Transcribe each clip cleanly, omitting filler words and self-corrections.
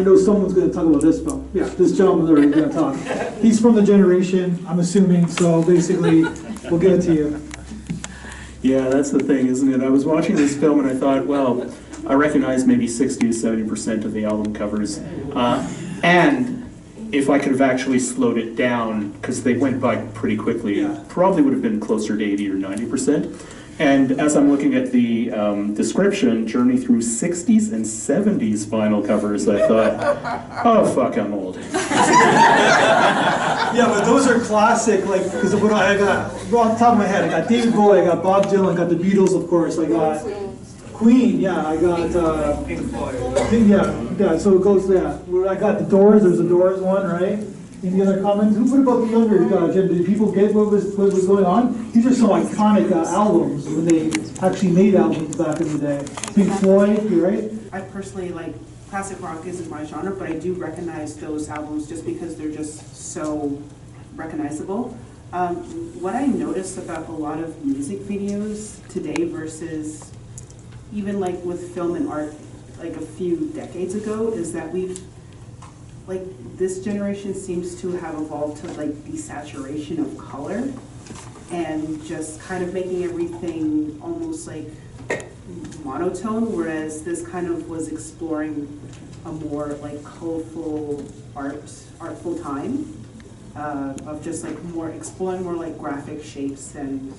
know someone's going to talk about this film. Yeah, this gentleman's already going to talk. He's from the generation, I'm assuming, so basically, we'll give it to you. Yeah, that's the thing, isn't it? I was watching this film and I thought, well, I recognize maybe 60 to 70% of the album covers. And if I could have actually slowed it down, because they went by pretty quickly, it probably would have been closer to 80 or 90%. And as I'm looking at the description, journey through 60s and 70s vinyl covers, I thought, oh fuck, I'm old. Yeah, but those are classic, like, because what I got, well, off the top of my head, I got David Bowie, I got Bob Dylan, I got the Beatles, of course, I got Queen, yeah, I got, Pink Floyd. yeah, so it goes, yeah. I got the Doors, there's a Doors one, right? Any other comments? What about the younger Jim? Did people get what was going on? These are some iconic albums when they actually made albums back in the day. Pink Floyd, you right? I personally like classic rock isn't my genre, but I do recognize those albums just because they're just so recognizable. What I noticed about a lot of music videos today versus even like with film and art like a few decades ago is that like this generation seems to have evolved to like the saturation of color and just kind of making everything almost like monotone, whereas this kind of was exploring a more like colorful artful time of just like exploring more like graphic shapes and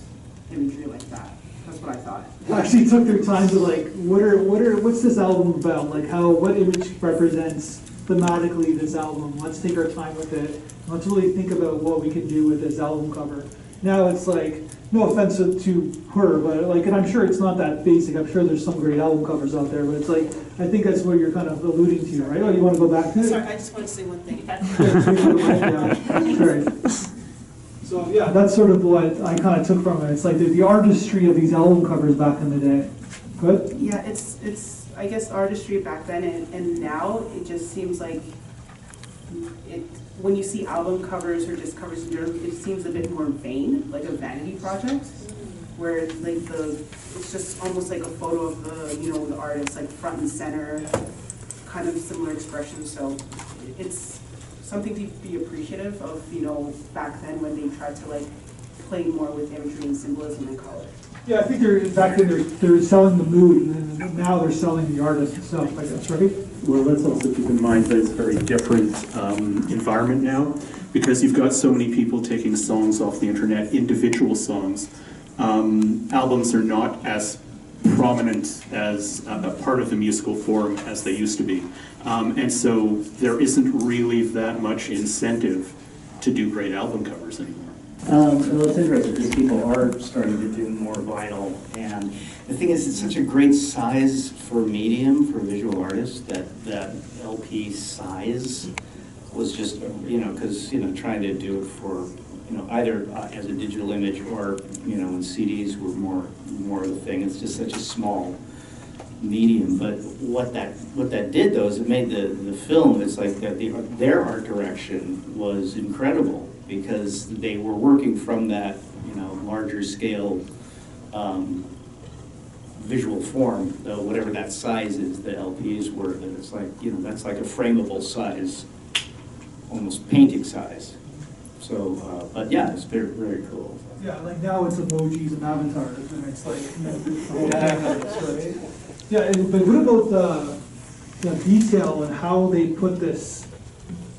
imagery like that. That's what I thought. Actually took their time to like, what's this album about? Like what image represents thematically this album? Let's take our time with it. Let's really think about what we can do with this album cover. Now it's like, no offense to her, but like, and I'm sure it's not that basic. I'm sure there's some great album covers out there, but it's like, I think that's what you're kind of alluding to, right? Oh, you want to go back to it? Sorry, I just want to say one thing. Sure. So yeah, that's sort of what I kind of took from it. It's like the artistry of these album covers back in the day. Good? Yeah, it's I guess artistry back then and now it just seems like when you see album covers or just covers in general, it seems a bit more vain, like a vanity project, where like it's just almost like a photo of the artist like front and center, kind of similar expression. So it's something to be appreciative of, back then when they tried to like play more with imagery and symbolism and color. Yeah, I think back then they're selling the mood, and then now they're selling the artist itself, I guess, right? Well, let's also keep in mind that it's a very different environment now, because you've got so many people taking songs off the internet, individual songs. Albums are not as prominent as a part of the musical form as they used to be. And so there isn't really that much incentive to do great album covers anymore. Well, it's interesting because people are starting to do more vinyl, and the thing is, it's such a great size for medium for visual artists that LP size was just because trying to do it for either as a digital image or when CDs were more of the thing. It's just such a small medium, but what that did though is it made the film. It's like that their art direction was incredible because they were working from that larger scale visual form, whatever that size is. The LPs were, and it's like that's like a frameable size, almost painting size. So, but yeah, it's very very cool. Yeah, like now it's emojis and avatars, and it's like right? Yeah, but what about the detail and how they put this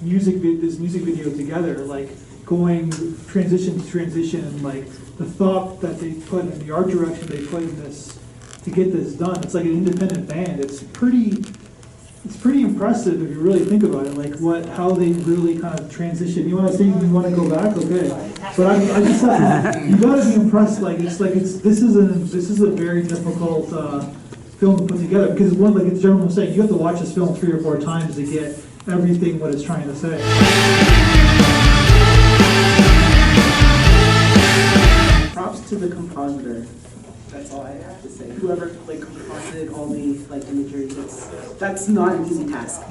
music video together? Like going transition to transition, and like the thought that they put in the art direction they put in this to get this done. It's like an independent band. It's pretty impressive if you really think about it. Like how they really kind of transition. You want to say you want to go back? Okay, but I just you got to be impressed. This is a very difficult film to put together because like the gentleman was saying, you have to watch this film 3 or 4 times to get everything what it's trying to say. Props to the compositor. That's all I have to say. Whoever like composited all the like imagery, that's not an easy task.